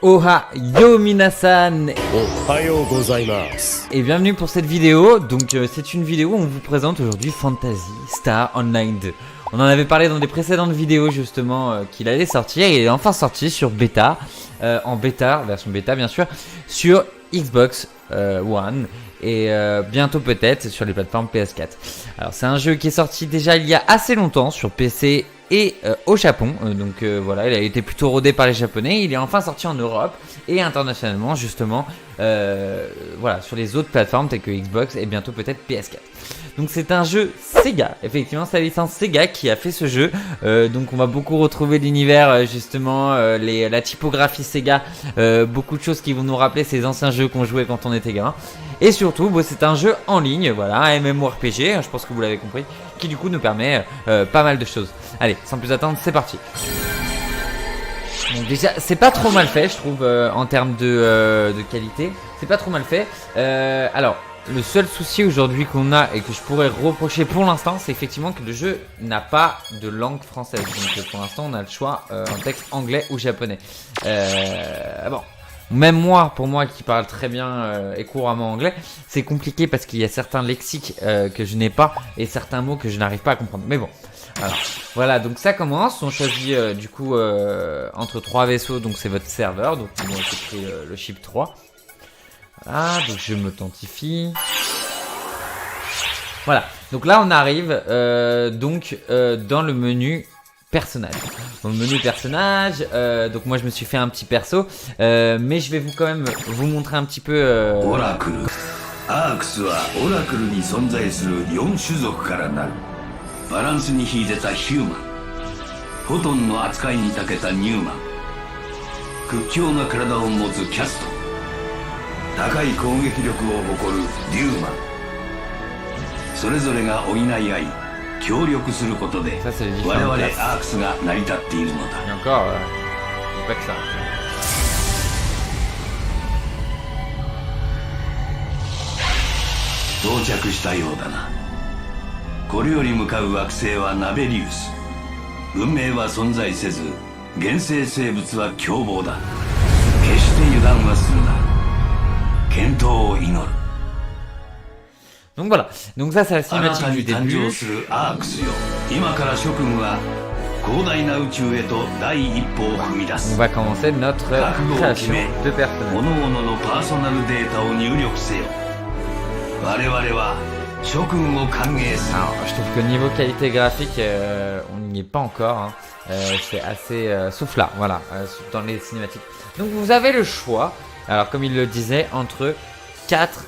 Ohayo minasan Ohayo gozaimasu. et bienvenue pour cette vidéo. Donc c'est une vidéo où on vous présente aujourd'hui Phantasy Star Online 2. On en avait parlé dans des précédentes vidéos justement qu'il allait sortir et il est enfin sorti sur bêta, en bêta, version bêta bien sûr, sur Xbox One et bientôt peut-être sur les plateformes PS4. Alors c'est un jeu qui est sorti déjà il y a assez longtemps sur PC et au Japon, donc voilà, il a été plutôt rodé par les Japonais. Il est enfin sorti en Europe et internationalement justement, voilà, sur les autres plateformes telles que Xbox et bientôt peut-être PS4. Donc c'est un jeu Sega, effectivement c'est la licence Sega qui a fait ce jeu, donc on va beaucoup retrouver l'univers justement, la typographie Sega, beaucoup de choses qui vont nous rappeler ces anciens jeux qu'on jouait quand on était gamin. Et surtout, bon, c'est un jeu en ligne, voilà, un MMORPG, je pense que vous l'avez compris, qui du coup nous permet pas mal de choses. Allez, sans plus attendre, c'est parti. Donc déjà, c'est pas trop mal fait, je trouve, en termes de qualité. C'est pas trop mal fait. Alors, le seul souci aujourd'hui qu'on a et que je pourrais reprocher pour l'instant, c'est effectivement que le jeu n'a pas de langue française. Donc pour l'instant, on a le choix en texte anglais ou japonais. Bon. Même moi, pour moi qui parle très bien et couramment anglais, c'est compliqué parce qu'il y a certains lexiques que je n'ai pas et certains mots que je n'arrive pas à comprendre. Mais bon, voilà, donc ça commence. On choisit du coup entre 3 vaisseaux, donc c'est votre serveur. Donc on va écrit le chip 3. Voilà, donc je m'authentifie. Voilà, donc là on arrive dans le menu personnage. Dans le menu personnage, donc moi je me suis fait un petit perso, mais je vais quand même vous montrer un petit peu. Oracle. Arx はオラクルに存在する4種族からなる。バランスに秀でたヒューマン、フォトンの扱いに長けたニューマン、屈強な体を持つキャスト、高い攻撃力を誇るデューマン。それぞれが補い合い、協力することで我々アークスが成り立っているのだ。到着したようだな。これより向かう惑星はナベリウス。文明は存在せず、原生生物は凶暴だ。決して油断はするな。健闘を祈る。Donc voilà, donc ça c'est la cinématique du début. On va commencer notre création de personnage. Alors, je trouve que niveau qualité graphique, on n'y est pas encore, hein. C'est assez... sauf là, voilà, dans les cinématiques. Donc vous avez le choix, alors comme il le disait, entre 4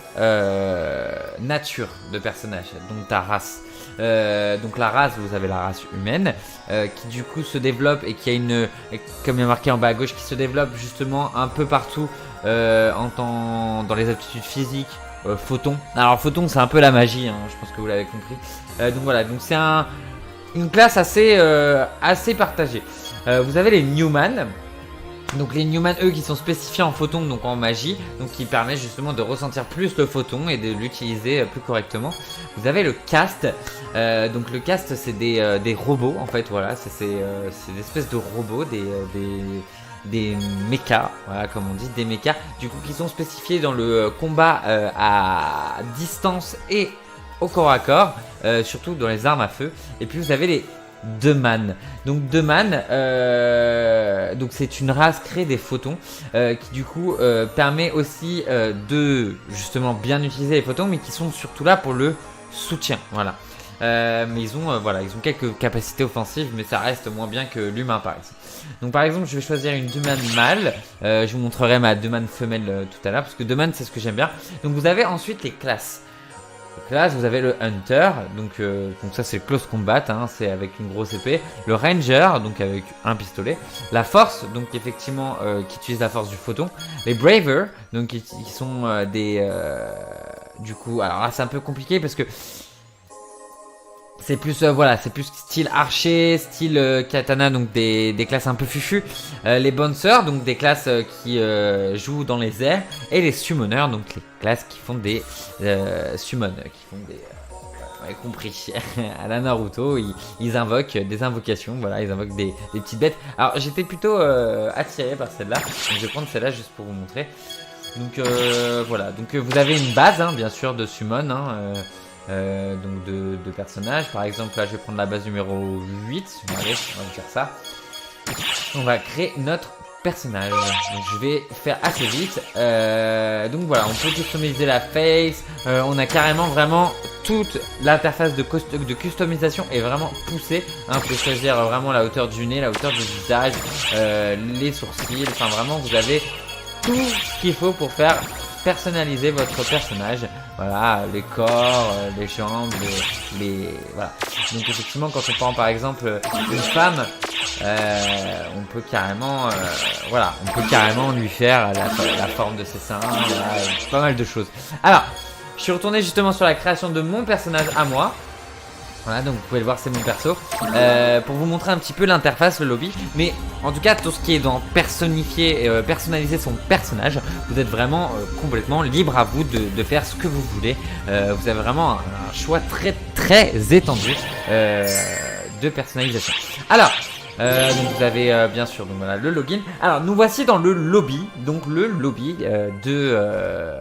natures de personnages, donc ta race. Donc la race, vous avez la race humaine qui du coup se développe et qui a une, comme il est marqué en bas à gauche, qui se développe justement un peu partout dans les aptitudes physiques. Photon. Alors photon c'est un peu la magie, hein, je pense que vous l'avez compris. Donc voilà, donc c'est une classe assez partagée. Vous avez les Newman. Donc les Newman, eux, qui sont spécifiés en photon, donc en magie, donc qui permet justement de ressentir plus le photon et de l'utiliser plus correctement. Vous avez le cast, donc le cast c'est des robots en fait, voilà, c'est des espèces de robots, des mechas, voilà, comme on dit, des mechas, du coup qui sont spécifiés dans le combat à distance et au corps à corps, surtout dans les armes à feu. Et puis vous avez les Deman. Donc Deman, donc c'est une race créée des photons qui du coup permet aussi de justement bien utiliser les photons, mais qui sont surtout là pour le soutien. Voilà. Mais ils ont quelques capacités offensives, mais ça reste moins bien que l'humain par exemple. Donc par exemple je vais choisir une Deman mâle, je vous montrerai ma Deman femelle tout à l'heure, parce que Deman c'est ce que j'aime bien. Donc vous avez ensuite les classes. Classe, vous avez le Hunter, donc ça c'est le close combat, hein, c'est avec une grosse épée. Le Ranger, donc avec un pistolet. La Force, donc effectivement qui utilise la force du photon. Les Braver, donc qui sont du coup, alors là c'est un peu compliqué parce que c'est plus voilà, c'est plus style archer, style katana, donc des classes un peu fufu. Les bouncers, donc des classes qui jouent dans les airs, et les summoners, donc les classes qui font des summons, qui font vous avez compris. À la Naruto, ils invoquent des invocations, voilà, ils invoquent des petites bêtes. Alors j'étais plutôt attiré par celle-là, donc je vais prendre celle-là juste pour vous montrer. Donc voilà, donc vous avez une base, hein, bien sûr, de summon, hein, donc de personnages. Par exemple, là je vais prendre la base numéro 8, allez, on va faire ça. On va créer notre personnage, donc je vais faire assez vite. Donc voilà, on peut customiser la face, on a carrément vraiment toute l'interface de customisation est vraiment poussée, hein. Vous pouvez choisir vraiment la hauteur du nez, la hauteur du visage, les sourcils, enfin vraiment vous avez tout ce qu'il faut pour faire personnaliser votre personnage. Voilà, les corps, les jambes, voilà. Donc effectivement, quand on prend par exemple une femme, on peut carrément, voilà, on peut carrément lui faire la forme de ses seins, voilà, pas mal de choses. Alors, je suis retourné justement sur la création de mon personnage à moi. Voilà, donc vous pouvez le voir, c'est mon perso. Pour vous montrer un petit peu l'interface, le lobby. Mais en tout cas, tout ce qui est dans personnifier, personnaliser son personnage, vous êtes vraiment complètement libre à vous de faire ce que vous voulez. Vous avez vraiment un choix très étendu de personnalisation. Alors, donc vous avez bien sûr donc voilà, le login. Alors nous voici dans le lobby, donc le lobby de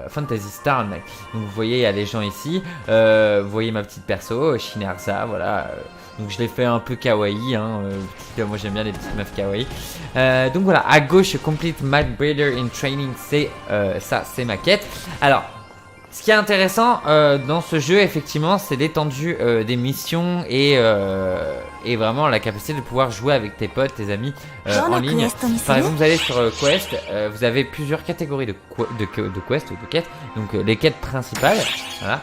Phantasy Star Online. Donc vous voyez il y a les gens ici, vous voyez ma petite perso Shinerza, voilà. Donc je l'ai fait un peu kawaii, hein, moi j'aime bien les petites meufs kawaii. Donc voilà, à gauche Complete Mad Breeder in Training, c'est ça, c'est ma quête. Alors ce qui est intéressant dans ce jeu, effectivement, c'est l'étendue des missions et vraiment la capacité de pouvoir jouer avec tes potes, tes amis en ligne. Par exemple, vous allez sur Quest, vous avez plusieurs catégories de quests, de quêtes. Donc les quêtes principales, voilà,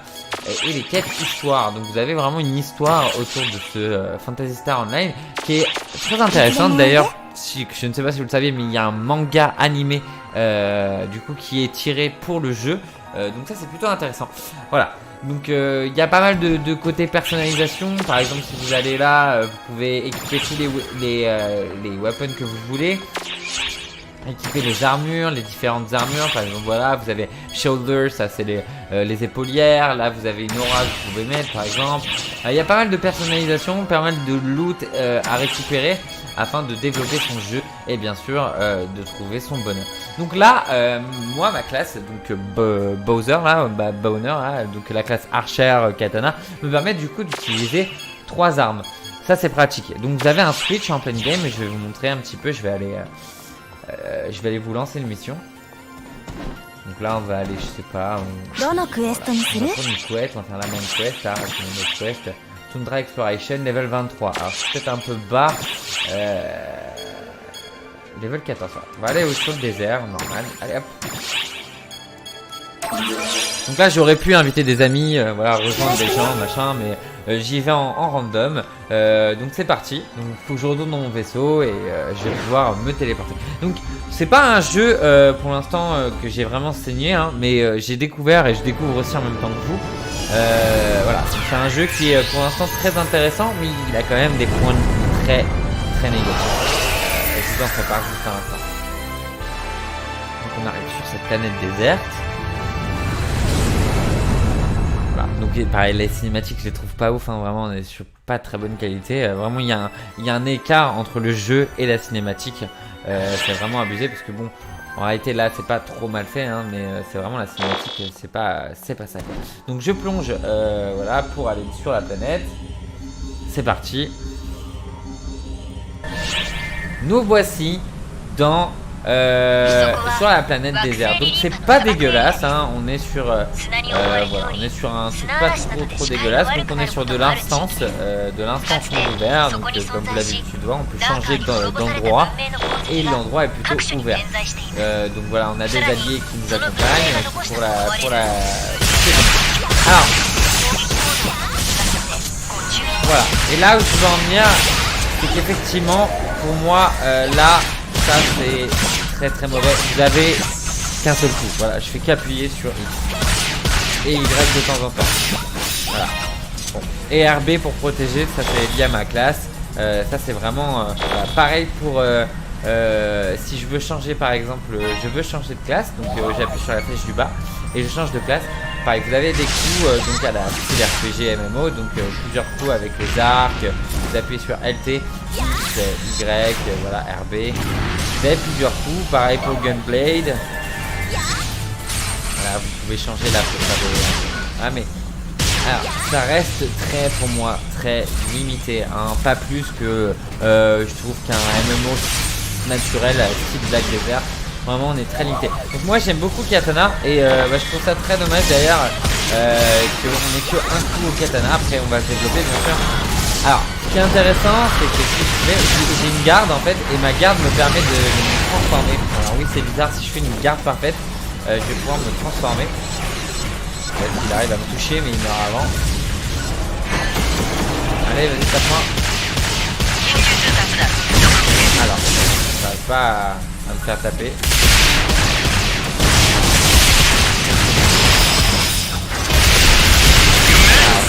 et les quêtes histoire. Donc vous avez vraiment une histoire autour de ce Phantasy Star Online qui est très intéressante. D'ailleurs, je ne sais pas si vous le saviez, mais il y a un manga animé du coup qui est tiré pour le jeu. Donc ça c'est plutôt intéressant. Voilà. Donc il y a pas mal de côté personnalisation. Par exemple, si vous allez là, vous pouvez équiper tous les weapons que vous voulez. Équiper les armures, les différentes armures. Par exemple, voilà, vous avez shoulder, ça c'est les épaulières. Là, vous avez une aura que vous pouvez mettre, par exemple. Il y a pas mal de personnalisation, pas mal de loot à récupérer afin de développer son jeu et bien sûr de trouver son bonheur. Donc là, moi ma classe, donc Bowser là, Bowner là, donc la classe Archer Katana me permet du coup d'utiliser 3 armes. Ça c'est pratique. Donc vous avez un switch en pleine game et je vais vous montrer un petit peu. Je vais aller vous lancer une mission. Donc là on va aller, je sais pas, on va prendre une quest, on va faire la même quest là, une autre quest. Tundra Exploration, level 23. Alors c'est peut-être un peu bas. Level 14. On va aller sur le désert, normal. Allez hop. Donc là j'aurais pu inviter des amis, voilà, rejoindre des gens, machin, mais j'y vais en random. Donc c'est parti. Donc il faut que je retourne dans mon vaisseau et je vais pouvoir me téléporter. Donc c'est pas un jeu pour l'instant que j'ai vraiment saigné, hein, mais j'ai découvert et je découvre aussi en même temps que vous. Voilà, c'est un jeu qui est pour l'instant très intéressant, mais il a quand même des points de vue très négatifs. Je vous en prépare juste un instant. Donc on arrive sur cette planète déserte. Voilà, donc pareil, les cinématiques je les trouve pas ouf, hein, vraiment on est sur pas très bonne qualité. Vraiment il y a un écart entre le jeu et la cinématique. C'est vraiment abusé parce que bon, en réalité là c'est pas trop mal fait, hein, mais c'est vraiment la cinématique, c'est pas ça. Donc je plonge voilà, pour aller sur la planète. C'est parti. Nous voici dans sur la planète désert. Donc c'est pas dégueulasse, hein. On est sur voilà, on est sur un truc pas trop dégueulasse. Donc on est sur de l'instance monde ouvert. Donc comme vous l'avez l'habitude de voir, on peut changer d'endroit et l'endroit est plutôt ouvert. Donc voilà, on a des alliés qui nous accompagnent pour la. Alors voilà. Et là où je veux en venir, c'est qu'effectivement pour moi là ça c'est très mauvais. Vous avez qu'un seul coup. Voilà, je fais qu'appuyer sur X et Y de temps en temps. Voilà. Bon. Et RB pour protéger, ça c'est lié à ma classe. Ça c'est vraiment voilà. Pareil pour si je veux changer par exemple, je veux changer de classe, donc j'appuie sur la flèche du bas et je change de classe. pareil, vous avez des coups donc à la style RPG MMO, donc plusieurs coups avec les arcs, vous appuyez sur LT, X, Y, voilà, RB. Vous avez plusieurs coups, pareil pour Gunblade. Voilà, vous pouvez changer là pour faire des... Ah mais... Alors, ça reste très, pour moi, très limité, hein. Pas plus que je trouve qu'un MMO naturel type Black Desert. Vraiment, on est très limité. Donc moi, j'aime beaucoup Katana et je trouve ça très dommage d'ailleurs qu'on n'ait que un coup au Katana. Après, on va le développer, bien sûr. Alors, ce qui est intéressant, c'est que si j'ai une garde en fait, et ma garde me permet de me transformer. Alors oui, c'est bizarre, si je fais une garde parfaite, je vais pouvoir me transformer. Il arrive à me toucher mais il meurt avant. Allez, vas-y, tape-moi. Alors, j'arrive pas à me faire taper.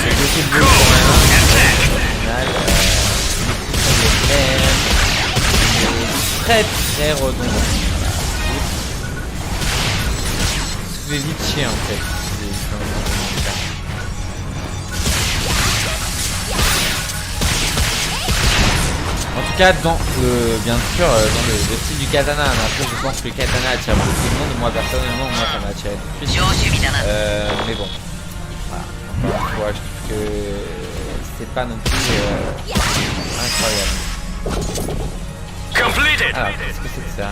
C'est beaucoup de boulot quand même. Au final, très très redondant. Ça fait vite chier en fait. En tout cas, dans le, bien sûr, dans le style du katana. Mais après, je pense que le katana attire beaucoup de monde. Moi, personnellement, ça m'a attiré tout de suite. Mais bon, voilà. Encore une fois, je trouve que c'est pas non plus incroyable. Alors, qu'est-ce que c'est que ça?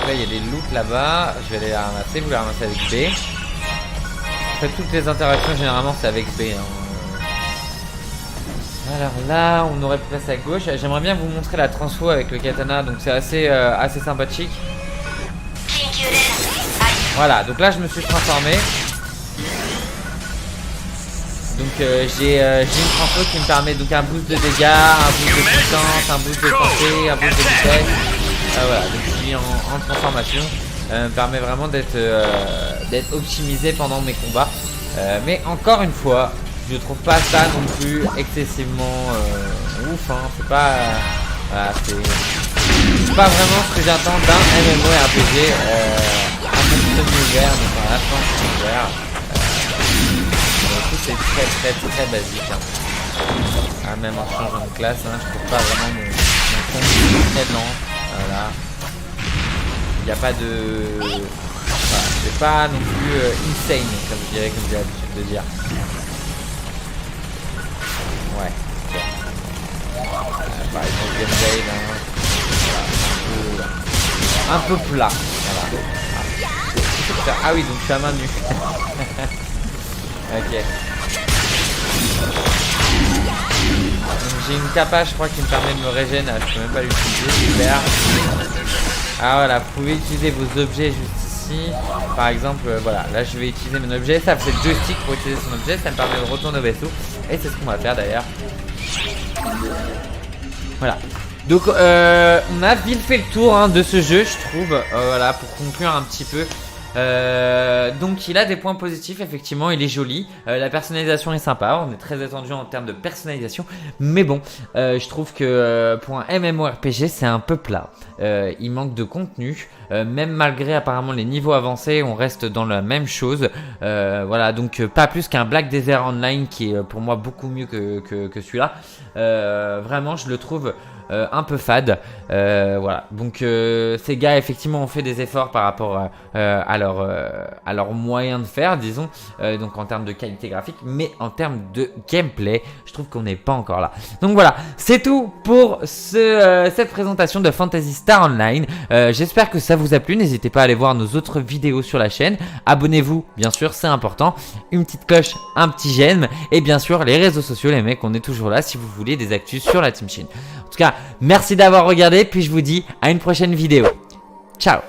Là, il y a des loots là-bas. Je vais aller les ramasser. Vous les ramasser avec B. En fait, toutes les interactions, généralement, c'est avec B. Hein. Alors là, on aurait pu passer à gauche. J'aimerais bien vous montrer la transfo avec le katana. Donc, c'est assez sympathique. Voilà. Donc là, je me suis transformé. Donc, j'ai une transfo qui me permet donc un boost de dégâts, un boost de puissance, un boost de santé, un boost de vitesse. Voilà, donc je suis en transformation, me permet vraiment d'être optimisé pendant mes combats. Mais encore une fois, je trouve pas ça non plus excessivement ouf. Hein. C'est pas, voilà, c'est pas vraiment ce que j'attends d'un MMORPG. Un système ouvert, donc un instant ouvert. C'est très basique. Hein. Même en changeant de classe, hein, je trouve pas vraiment mon combo très lent. Voilà. Il n'y a pas de... Voilà, c'est pas non plus insane, comme j'ai l'habitude de dire. Ouais. Par exemple, Gunblade, hein. Voilà. Un peu plat. Voilà. Ah oui, donc je suis à main nue. Ok. Donc j'ai une capa, je crois, qui me permet de me régénérer. Je peux même pas l'utiliser, super. Ah voilà, vous pouvez utiliser vos objets juste ici. Par exemple, voilà, là je vais utiliser mon objet. Ça fait le joystick pour utiliser son objet. Ça me permet de retourner au vaisseau. Et c'est ce qu'on va faire d'ailleurs. Voilà. Donc on a vite fait le tour hein, de ce jeu, je trouve. Voilà, pour conclure un petit peu. Donc il a des points positifs, effectivement, il est joli, la personnalisation est sympa, on est très attendu en termes de personnalisation, mais bon, je trouve que pour un MMORPG c'est un peu plat, il manque de contenu, même malgré apparemment les niveaux avancés, on reste dans la même chose, voilà, donc pas plus qu'un Black Desert Online qui est pour moi beaucoup mieux que celui-là, vraiment je le trouve un peu fade, voilà, donc ces gars effectivement ont fait des efforts par rapport à leur moyen de faire, disons, donc en termes de qualité graphique, mais en termes de gameplay, je trouve qu'on n'est pas encore là. Donc voilà, c'est tout pour cette présentation de Phantasy Star Online. J'espère que ça vous a plu, n'hésitez pas à aller voir nos autres vidéos sur la chaîne, abonnez-vous, bien sûr, c'est important, une petite cloche, un petit j'aime, et bien sûr les réseaux sociaux, les mecs, on est toujours là si vous voulez des actus sur la Team Shin. En tout cas, merci d'avoir regardé, puis je vous dis à une prochaine vidéo. Ciao.